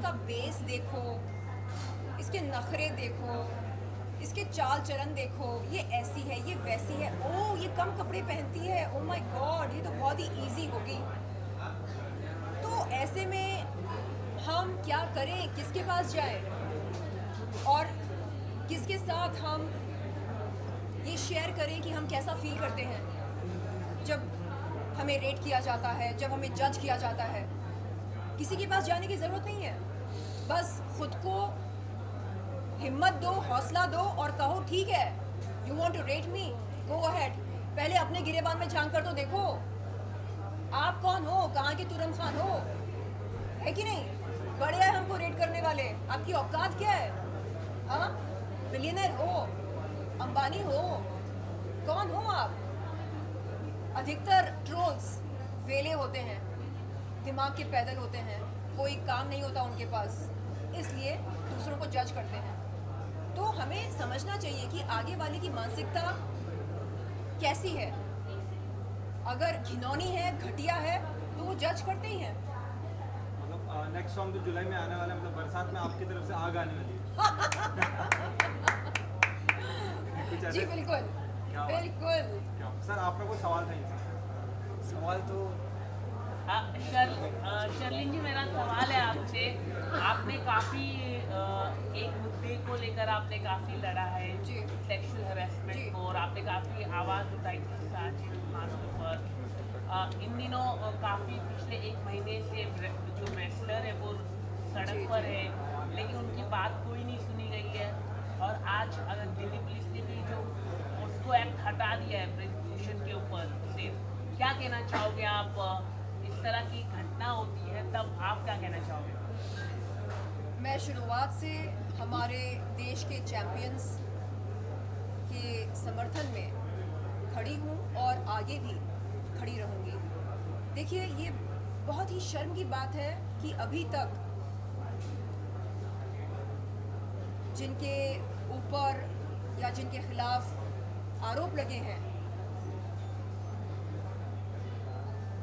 इसका बेस देखो, इसके नखरे देखो, इसके चाल चलन देखो, ये ऐसी है, ये वैसी है, ओ ये कम कपड़े पहनती है, ओ माय गॉड ये तो बहुत ही इजी होगी। तो ऐसे में हम क्या करें, किसके पास जाएं और किसके साथ हम ये शेयर करें कि हम कैसा फील करते हैं जब हमें रेट किया जाता है, जब हमें जज किया जाता है। किसी के पास जाने की ज़रूरत नहीं है, बस खुद को हिम्मत दो, हौसला दो और कहो ठीक है, you want to rate me, go ahead. पहले अपने गिरेबान में झांक कर तो देखो, आप कौन हो, कहाँ के तुरम खान हो, है कि नहीं? बड़े हैं हमको रेट करने वाले, आपकी औकात क्या है? हाँ, बिलियनर हो, अंबानी हो, कौन हो आप? अधिकतर ट्रोल्स वेले होते हैं, दिमाग के पैदल होते हैं, कोई काम नहीं होता उनके पास, इसलिए दूसरों को जज करते हैं। तो हमें समझना चाहिए कि आगे वाले की मानसिकता कैसी है। अगर घिनौनी है, घटिया है, तो वो जज करते ही हैं। मतलब नेक्स्ट सॉन्ग तो जुलाई में आने वाला है, मतलब बरसात में आपकी तरफ से आग आने वाली है। जी बिल्कुल बिल्कुल। सर आपका कोई सवाल था इनसे? सवाल तो शर्लिन जी, मेरा सवाल है आपसे। आपने काफ़ी एक मुद्दे को लेकर आपने काफ़ी लड़ा है, सेक्सुअल हरासमेंट को, और आपने काफ़ी आवाज़ उठाई थी साजिद खान के ऊपर। इन दिनों काफ़ी पिछले एक महीने से जो रेसलर है वो सड़क पर है, लेकिन उनकी बात कोई नहीं सुनी गई है। और आज अगर दिल्ली पुलिस ने भी जो उसको एक्ट हटा दिया है ब्रिजभूषण के ऊपर से, क्या कहना चाहोगे आप? इस तरह की घटना होती है तब आप क्या कहना चाहोगे? मैं शुरुआत से हमारे देश के चैंपियंस के समर्थन में खड़ी हूँ और आगे भी खड़ी रहूँगी। देखिए, ये बहुत ही शर्म की बात है कि अभी तक जिनके ऊपर या जिनके खिलाफ आरोप लगे हैं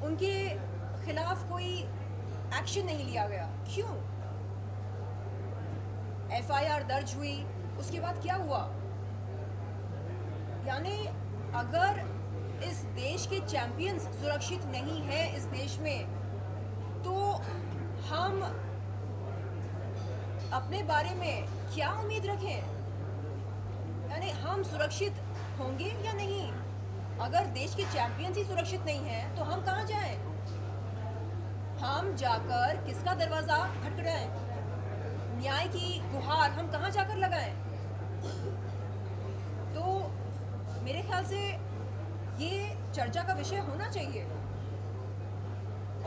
उनके खिलाफ कोई एक्शन नहीं लिया गया। क्यों? एफआईआर दर्ज हुई, उसके बाद क्या हुआ? यानी अगर इस देश के चैंपियंस सुरक्षित नहीं है इस देश में, तो हम अपने बारे में क्या उम्मीद रखें? यानी हम सुरक्षित होंगे या नहीं? अगर देश के चैंपियंस ही सुरक्षित नहीं हैं, तो हम कहाँ जाएं? हम जाकर किसका दरवाज़ा खटखटाएं? न्याय की गुहार हम कहाँ जाकर लगाएं? तो मेरे ख्याल से ये चर्चा का विषय होना चाहिए।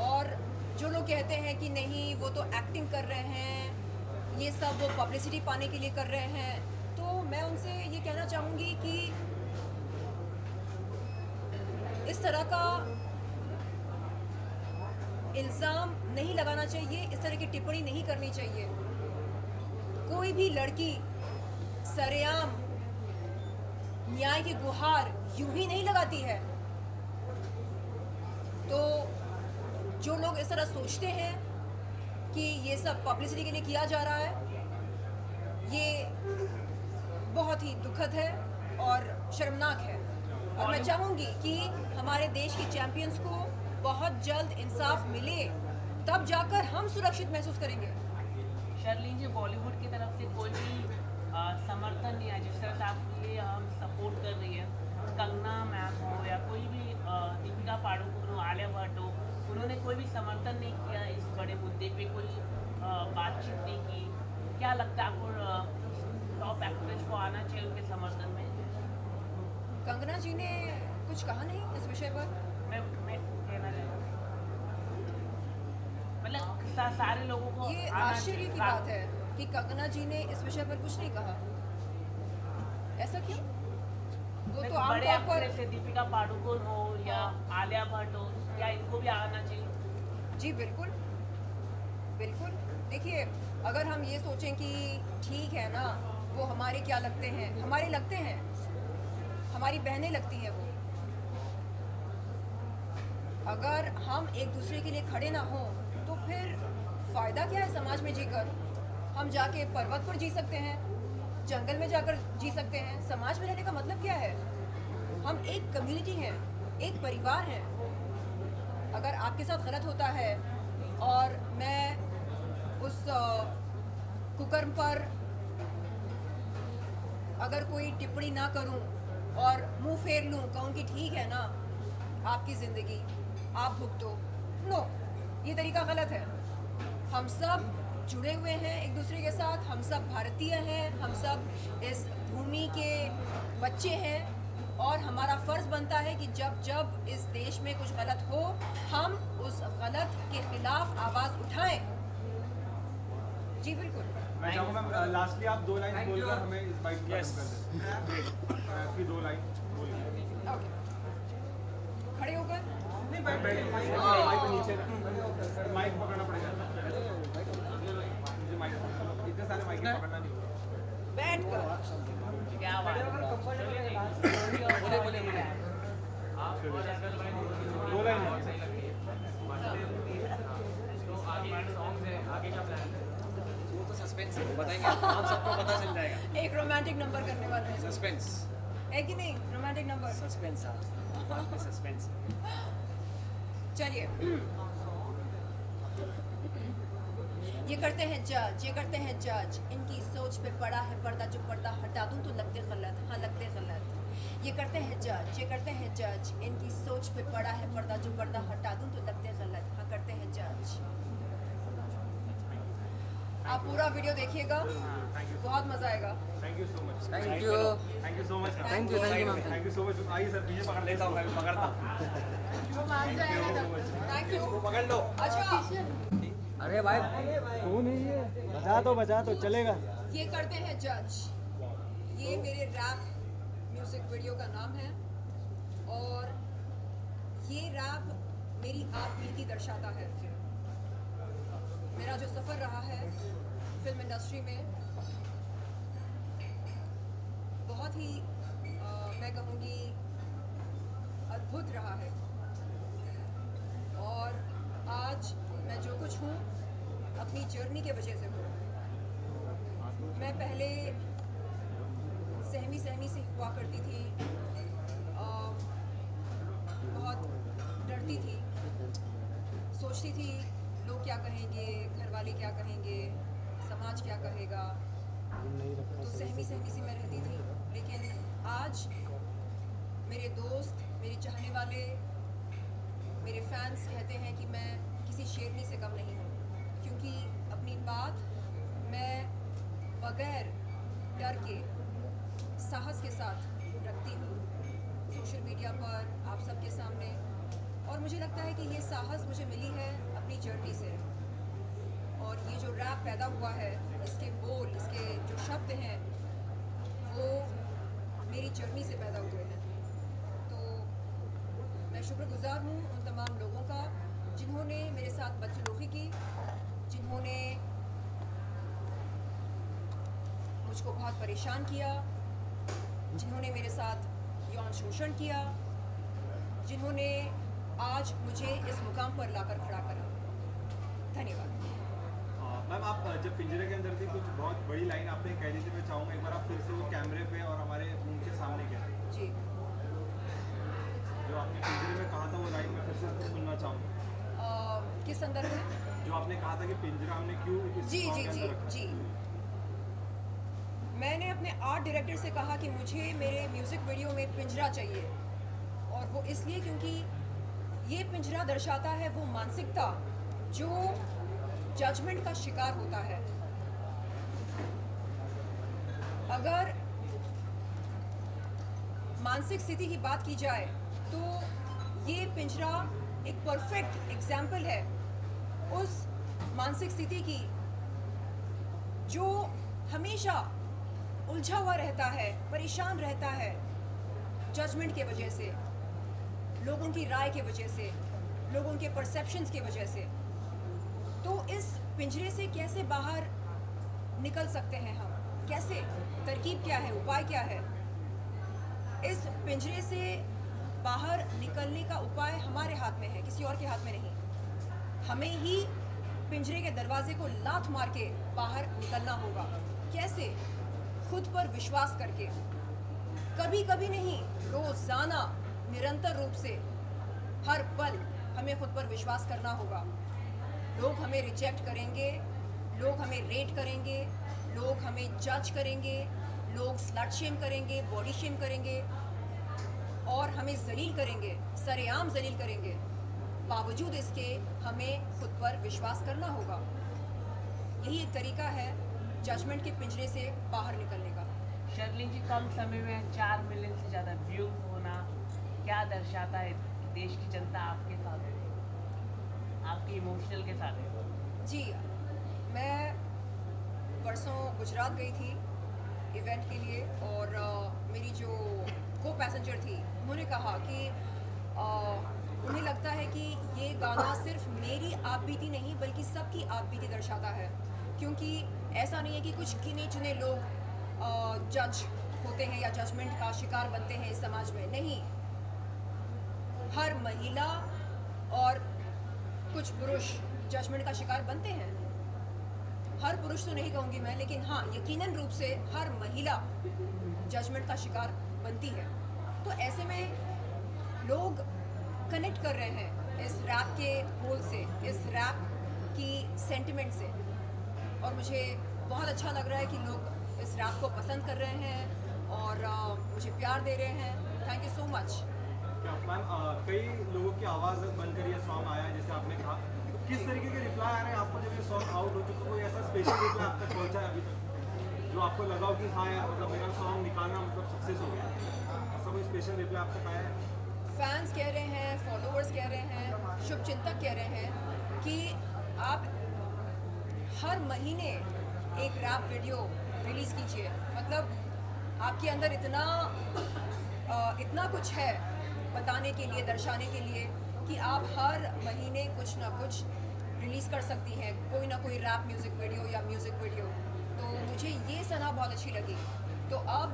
और जो लोग कहते हैं कि नहीं वो तो एक्टिंग कर रहे हैं, ये सब वो पब्लिसिटी पाने के लिए कर रहे हैं, तो मैं उनसे ये कहना चाहूँगी कि इस तरह का इल्ज़ाम नहीं लगाना चाहिए, इस तरह की टिप्पणी नहीं करनी चाहिए। कोई भी लड़की सरेआम न्याय की गुहार यूं ही नहीं लगाती है। तो जो लोग इस तरह सोचते हैं कि ये सब पब्लिसिटी के लिए किया जा रहा है, ये बहुत ही दुखद है और शर्मनाक है। और मैं चाहूँगी कि हमारे देश के चैंपियंस को बहुत जल्द इंसाफ मिले, तब जाकर हम सुरक्षित महसूस करेंगे। शर्लिन जी, बॉलीवुड की तरफ से कोई भी समर्थन नहीं है, जिस तरह से आपके लिए हम सपोर्ट कर रही है, कंगना मैम हो या कोई भी दीपिका पादुकोण हो, आलिया भट्ट हो, उन्होंने कोई भी समर्थन नहीं किया इस बड़े मुद्दे पे, कोई बातचीत नहीं की। क्या लगता है आपको टॉप एक्ट्रेस को आना चाहिए उनके समर्थन में? कंगना जी ने कुछ कहा नहीं इस विषय पर। मैं कहना चाहूँगा, मतलब सारे लोगों को ये आश्चर्य की बात है कि कंगना जी ने इस विषय पर कुछ नहीं कहा। ऐसा क्यों? वो तो आमतौर पर दीपिका पादुकोण हो या आलिया भट्ट हो, क्या इनको भी आना चाहिए? जी बिल्कुल बिल्कुल। देखिए, अगर हम ये सोचें कि ठीक है ना, वो हमारे क्या लगते हैं, हमारे लगते हैं, हमारी बहनें लगती हैं वो। अगर हम एक दूसरे के लिए खड़े ना हों तो फिर फ़ायदा क्या है समाज में जीकर? हम जाके पर्वत पर जी सकते हैं, जंगल में जाकर जी सकते हैं। समाज में रहने का मतलब क्या है? हम एक कम्युनिटी हैं, एक परिवार है। अगर आपके साथ गलत होता है और मैं उस कुकर्म पर अगर कोई टिप्पणी ना करूं और मुंह फेर लूं, कहूं कि ठीक है ना, आपकी ज़िंदगी आप भुगतो, नो, ये तरीका गलत है। हम सब जुड़े हुए हैं एक दूसरे के साथ, हम सब भारतीय हैं, हम सब इस भूमि के बच्चे हैं और हमारा फ़र्ज़ बनता है कि जब जब इस देश में कुछ गलत हो, हम उस गलत के खिलाफ आवाज़ उठाएं। जी बिल्कुल। मैं चाहूँगा मैम लास्टली आप 2 लाइन बोलकर हमें इस बाइट को खत्म कर दें। फिर 2 लाइन बोलिए। ओके, खड़े होकर नहीं माइक नीचे माइक पकड़ना पड़ेगा। मुझे माइक इतने सारे माइक पकड़ना नहीं होगा। बैठ कर क्या बात है। बोले 2 लाइन वो तो सस्पेंस है, बताएंगे आप सबको पता चल जाएगा। एक रोमांटिक नंबर करने वाले हैं, सस्पेंस है कि नहीं? रोमांटिक नंबर, सस्पेंस आप सस्पेंस। चलिए। ये करते हैं जज, ये करते हैं जज, इनकी सोच पे पड़ा है पर्दा, जो पर्दा हटा दूं तो लगते गलत, हाँ लगते गलत। ये करते हैं जज, ये करते हैं जज, इनकी सोच पे पड़ा है पर्दा, जो पर्दा हटा दूं तो लगते गलत, हाँ करते हैं जज। आप पूरा वीडियो देखिएगा, बहुत मजा आएगा। Thank you so much. Thank you thank you so much. Thank you ma'am. Thank you so much. आइए सर पीछे पकड़ लेता हूँ, मैं भी पकड़ता हूँ। Thank you. पकड़ लो। अच्छा, अरे भाई कौन है ये? बजा तो चलेगा। ये करते हैं जज, ये मेरे रैप म्यूजिक वीडियो का नाम है और ये रैप मेरी आप बीती दर्शाता है। मेरा जो सफ़र रहा है फिल्म इंडस्ट्री में बहुत ही मैं कहूँगी अद्भुत रहा है और आज मैं जो कुछ हूँ अपनी जर्नी के वजह से हूँ। मैं पहले सहमी से हुआ करती थी, बहुत डरती थी, सोचती थी लोग क्या कहेंगे, घर वाले क्या कहेंगे, समाज क्या कहेगा, तो सहमी सी मैं रहती थी। लेकिन आज मेरे दोस्त, मेरे चाहने वाले, मेरे फैंस कहते हैं कि मैं किसी शेरनी से कम नहीं हूँ, क्योंकि अपनी बात मैं बगैर डर के साहस के साथ रखती हूँ सोशल मीडिया पर, आप सबके सामने। और मुझे लगता है कि ये साहस मुझे मिली है अपनी जर्नी से, और ये जो रैप पैदा हुआ है, इसके बोल, इसके जो शब्द हैं, वो मेरी जर्नी से पैदा हुए हैं। तो मैं शुक्रगुजार हूँ उन तमाम लोगों का जिन्होंने मेरे साथ बदसलूकी की, जिन्होंने मुझको बहुत परेशान किया, जिन्होंने मेरे साथ यौन शोषण किया, जिन्होंने आज मुझे इस मुकाम पर लाकर खड़ा करा। धन्यवाद। मैम आप जब पिंजरे के अंदर थी कुछ बहुत बड़ी लाइन आपने कह दी थी, मैं चाहूँगा एक बार आप फिर से वो कैमरे पे और हमारे उनके सामने कह दें। जी, जो आपने पिंजरे में कहा था वो लाइन मैं फिर से सुनना चाहूँगा। किस संदर्भ में? जो आपने कहा था कि पिंजरा हमने क्यों इस जी सॉन्ग जी के जी अंदर रखा? जी मैंने अपने आर्ट डायरेक्टर से कहा कि मुझे मेरे म्यूज़िक वीडियो में पिंजरा चाहिए, और वो इसलिए क्योंकि ये पिंजरा दर्शाता है वो मानसिकता जो जजमेंट का शिकार होता है। अगर मानसिक स्थिति की बात की जाए तो ये पिंजरा एक परफेक्ट एग्जाम्पल है उस मानसिक स्थिति की जो हमेशा उलझा हुआ रहता है, परेशान रहता है, जजमेंट के वजह से, लोगों की राय के वजह से, लोगों के परसेप्शंस के वजह से। तो इस पिंजरे से कैसे बाहर निकल सकते हैं हम? कैसे? तरकीब क्या है? उपाय क्या है? इस पिंजरे से बाहर निकलने का उपाय हमारे हाथ में है, किसी और के हाथ में नहीं। हमें ही पिंजरे के दरवाजे को लात मार के बाहर निकलना होगा। कैसे? खुद पर विश्वास करके, कभी कभी नहीं, रोजाना निरंतर रूप से हर पल हमें खुद पर विश्वास करना होगा। लोग हमें रिजेक्ट करेंगे, लोग हमें रेट करेंगे, लोग हमें जज करेंगे, लोग स्लट शेम करेंगे, बॉडी शेम करेंगे और हमें जलील करेंगे, सरेआम जलील करेंगे। बावजूद इसके हमें खुद पर विश्वास करना होगा। यही एक तरीका है जजमेंट के पिंजरे से बाहर निकलने का। शर्लिन जी, कम समय में 4 मिलियन से ज़्यादा व्यू होना क्या दर्शाता है कि देश की जनता आपके साथ है, आपके इमोशनल के साथ है? जी, मैं परसों गुजरात गई थी इवेंट के लिए और मेरी जो को पैसेंजर थी उन्होंने कहा कि उन्हें लगता है कि ये गाना सिर्फ मेरी आपबीती नहीं बल्कि सबकी आपबीती दर्शाता है, क्योंकि ऐसा नहीं है कि कुछ गिने चुने लोग जज होते हैं या जजमेंट का शिकार बनते हैं इस समाज में। नहीं, हर महिला और कुछ पुरुष जजमेंट का शिकार बनते हैं। हर पुरुष तो नहीं कहूँगी मैं, लेकिन हाँ, यकीनन रूप से हर महिला जजमेंट का शिकार बनती है। तो ऐसे में लोग कनेक्ट कर रहे हैं इस रैप के बोल से, इस रैप की सेंटिमेंट से, और मुझे बहुत अच्छा लग रहा है कि लोग इस रैप को पसंद कर रहे हैं और मुझे प्यार दे रहे हैं। Thank you so much. Ma'am, कई लोगों की आवाज़ बनकर ये सॉन्ग आया है, जैसे आपने कहा, तो किस तरीके के रिप्लाई आ रहे हैं आपको जब ये सॉन्ग आउट हो चुका? कोई ऐसा स्पेशल रिप्लाई आप तक पहुँचा है अभी तक जो आपको लगा हो कि हाँ यार, मतलब मेरा सॉन्ग निकालना मतलब सक्सेस हो गया? ऐसा कोई स्पेशल रिप्लाई आप तक आया है? फैंस कह रहे हैं, फॉलोअर्स कह रहे हैं, शुभचिंतक कह रहे हैं कि आप हर महीने एक रैप वीडियो रिलीज़ कीजिए। मतलब आपके अंदर इतना कुछ है बताने के लिए, दर्शाने के लिए कि आप हर महीने कुछ ना कुछ रिलीज़ कर सकती हैं, कोई ना कोई रैप म्यूज़िक वीडियो या म्यूज़िक वीडियो। तो मुझे ये सलाह बहुत अच्छी लगी। तो अब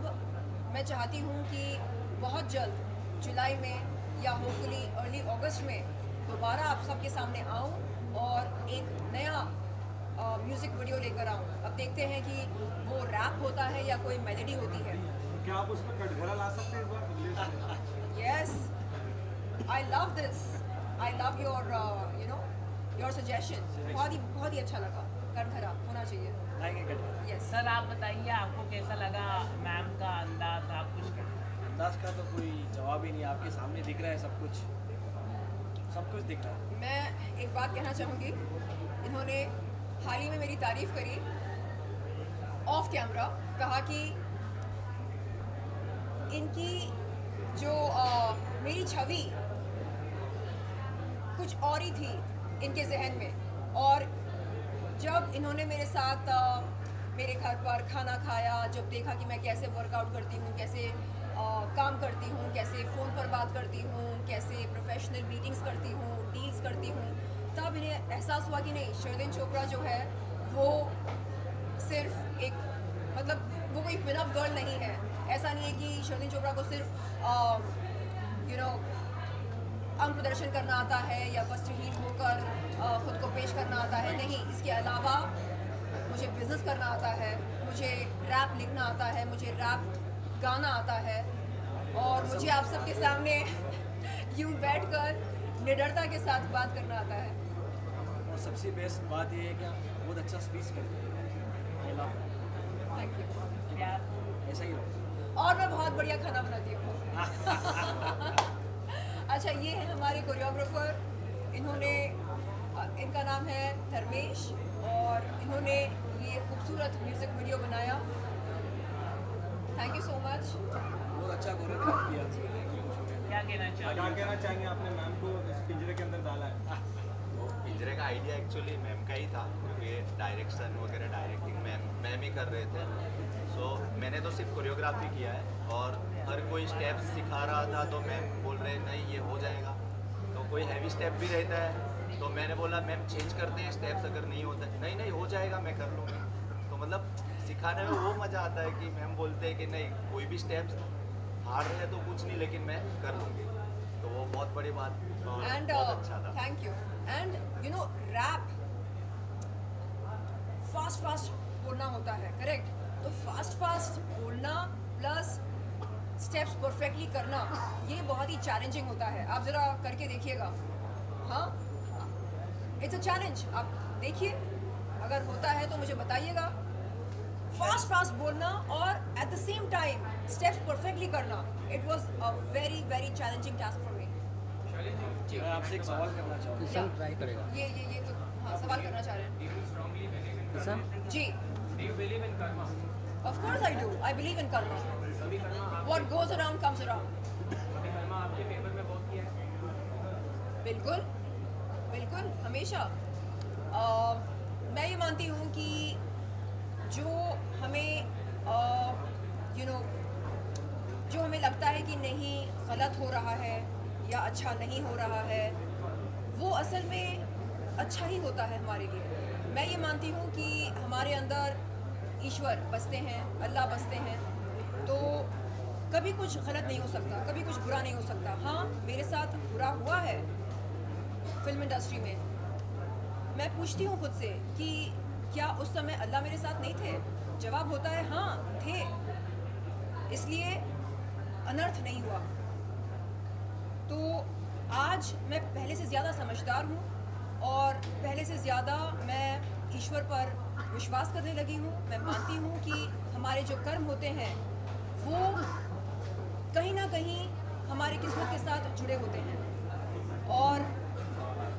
मैं चाहती हूँ कि बहुत जल्द जुलाई में या होपफुली अर्ली अगस्त में दोबारा आप सबके सामने आऊँ और एक नया म्यूज़िक वीडियो लेकर आऊँ। अब देखते हैं कि वो रैप होता है या कोई मेलोडी होती है। क्या आप उसमें कटघरा ला सकते हैं इस बार? Yes, I love this. I love your suggestion. बहुत ही अच्छा लगा। कटघरा होना चाहिए। Yes. सर, आप बताइए आपको कैसा लगा मैम का अंदाज? आप कुछ कहें? अंदाज का तो कोई जवाब ही नहीं, आपके सामने दिख रहा है सब कुछ दिख रहा है। मैं एक बात कहना चाहूँगी, इन्होंने हाल ही में मेरी तारीफ करी ऑफ कैमरा, कहा कि इनकी जो मेरी छवि कुछ और ही थी इनके जहन में, और जब इन्होंने मेरे साथ मेरे घर पर खाना खाया, जब देखा कि मैं कैसे वर्कआउट करती हूँ, कैसे काम करती हूँ, कैसे फ़ोन पर बात करती हूँ, कैसे प्रोफेशनल मीटिंग्स करती हूँ, डील्स करती हूँ, तब इन्हें एहसास हुआ कि नहीं, शर्लिन चोपड़ा जो है वो सिर्फ एक, मतलब वो कोई पिन-अप गर्ल नहीं है। ऐसा नहीं है कि शर्लिन चोपड़ा को सिर्फ अंग प्रदर्शन करना आता है या वस्त्रहीन होकर खुद को पेश करना आता है। नहीं, इसके अलावा मुझे बिज़नेस करना आता है, मुझे रैप लिखना आता है, मुझे रैप गाना आता है, और मुझे आप सबके सामने यूं बैठकर निडरता के साथ बात करना आता है। और सबसे बेस्ट बात ये है कि आप बहुत अच्छा स्पीच करते हैं। Thank you. क्या ऐसा ही रहो। और मैं बहुत बढ़िया खाना बनाती हूँ। अच्छा, ये है हमारे कोरियोग्राफर, इनका नाम है धर्मेश, और इन्होंने ये खूबसूरत म्यूज़िक वीडियो बनाया। Thank you so much. बहुत अच्छा कोरियोग्राफ किया। क्या कहना चाहेंगे? आपने मैम को इस पिंजरे के अंदर डाला है। वो पिंजरे का आइडिया एक्चुअली मैम का ही था, क्योंकि डायरेक्शन वगैरह डायरेक्टिंग मैम ही कर रहे थे। सो मैंने तो सिर्फ कोरियोग्राफी किया है, और हर कोई स्टेप सिखा रहा था, तो मैम बोल रहे नहीं ये हो जाएगा। तो कोई हैवी स्टेप भी रहता है, तो मैंने बोला मैम चेंज करते हैं स्टेप्स, अगर नहीं होता है नहीं हो जाएगा, मैं कर लूँगी। तो मतलब सिखाने में वो मज़ा आता है कि मैम बोलते हैं कि नहीं, कोई भी स्टेप्स हार्ड है तो कुछ नहीं, लेकिन मैं कर लूँगी। तो वो बहुत बड़ी बात और एंड बहुत अच्छा था। Thank you. And rap fast बोलना होता है, करेक्ट? तो फास्ट बोलना प्लस स्टेप्स परफेक्टली करना, ये बहुत ही चैलेंजिंग होता है। आप ज़रा करके देखिएगा। हाँ, इट्स अ चैलेंज। आप देखिए, अगर होता है तो मुझे बताइएगा। फास्ट बोलना और at the same time steps perfectly करना, it was a very challenging task for me. मैं आपसे एक सवाल करना चाहूँगा। किशन ट्राई करेगा। ये तो हाँ, सवाल करना चाह रहे हैं Kishan ji. Of course I do. I believe in karma. What goes around comes around. बिल्कुल हमेशा। मैं ये मानती हूँ कि जो हमें जो हमें लगता है कि नहीं, गलत हो रहा है या अच्छा नहीं हो रहा है, वो असल में अच्छा ही होता है हमारे लिए। मैं ये मानती हूँ कि हमारे अंदर ईश्वर बसते हैं, अल्लाह बसते हैं, तो कभी कुछ गलत नहीं हो सकता, कभी कुछ बुरा नहीं हो सकता। हाँ, मेरे साथ बुरा हुआ है फिल्म इंडस्ट्री में। मैं पूछती हूँ खुद से कि क्या उस समय अल्लाह मेरे साथ नहीं थे? जवाब होता है हाँ थे, इसलिए अनर्थ नहीं हुआ। तो आज मैं पहले से ज़्यादा समझदार हूँ और पहले से ज़्यादा मैं ईश्वर पर विश्वास करने लगी हूँ। मैं मानती हूँ कि हमारे जो कर्म होते हैं वो कहीं ना कहीं हमारी किस्मत के साथ जुड़े होते हैं और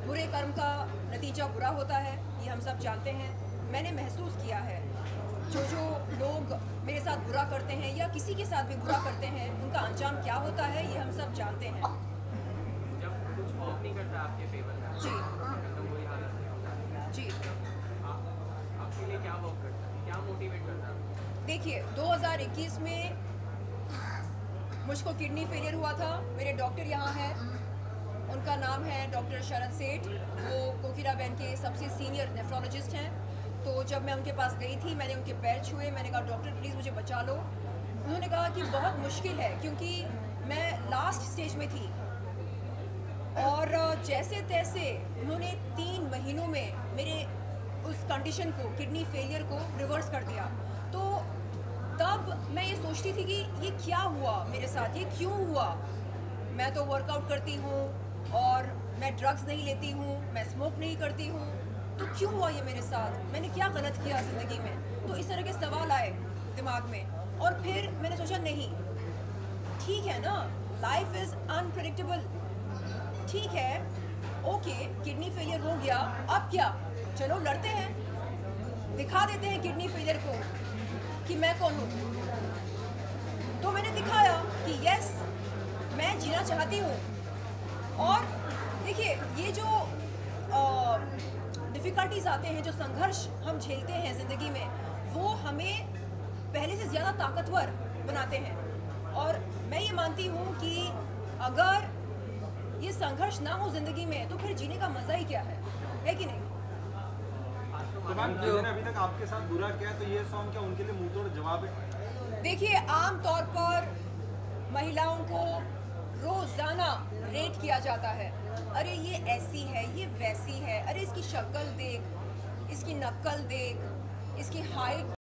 बुरे कर्म का नतीजा बुरा होता है, ये हम सब जानते हैं। मैंने महसूस किया है जो लोग मेरे साथ बुरा करते हैं या किसी के साथ भी बुरा करते हैं, उनका अंजाम क्या होता है ये हम सब जानते हैं। जब कुछ वर्क नहीं करता आपके फेवर में, जी एकदम बुरी हालत में होता है, जी। आपके लिए क्या वर्क करता है, क्या मोटिवेट करता है? देखिए, 2021 में मुझको किडनी फेलियर हुआ था। मेरे डॉक्टर यहाँ हैं, उनका नाम है डॉक्टर शरद सेठ। वो कोकिला बहन के सबसे सीनियर नेफ्रोलॉजिस्ट हैं। तो जब मैं उनके पास गई थी, मैंने उनके पैर छुए, मैंने कहा डॉक्टर प्लीज़ मुझे बचा लो। उन्होंने कहा कि बहुत मुश्किल है क्योंकि मैं लास्ट स्टेज में थी और जैसे तैसे उन्होंने 3 महीनों में मेरे उस कंडीशन को, किडनी फेलियर को रिवर्स कर दिया। तो तब मैं ये सोचती थी कि ये क्या हुआ मेरे साथ, ये क्यों हुआ? मैं तो वर्कआउट करती हूँ और मैं ड्रग्स नहीं लेती हूँ, मैं स्मोक नहीं करती हूँ, तो क्यों हुआ ये मेरे साथ? मैंने क्या गलत किया ज़िंदगी में? तो इस तरह के सवाल आए दिमाग में और फिर मैंने सोचा नहीं, ठीक है ना, लाइफ इज़ अनप्रेडिक्टेबल। ठीक है, ओके, किडनी फेलियर हो गया, अब क्या? चलो लड़ते हैं, दिखा देते हैं किडनी फेलियर को कि मैं कौन हूँ। तो मैंने दिखाया कि यस, मैं जीना चाहती हूँ। और देखिए, ये जो डिफ़िकल्टीज़ आते हैं, जो संघर्ष हम झेलते हैं ज़िंदगी में, वो हमें पहले से ज़्यादा ताकतवर बनाते हैं। और मैं ये मानती हूँ कि अगर ये संघर्ष ना हो ज़िंदगी में तो फिर जीने का मज़ा ही क्या है कि नहीं? तो मैम, जिन्होंने अभी तक आपके साथ बुरा किया है, तो ये सॉन्ग क्या उनके लिए मुंह तोड़ जवाब है? देखिए, आम तौर पर महिलाओं को रोज़ाना रेट किया जाता है। अरे ये ऐसी है, ये वैसी है, अरे इसकी शक्ल देख, इसकी नक्ल देख, इसकी हाइट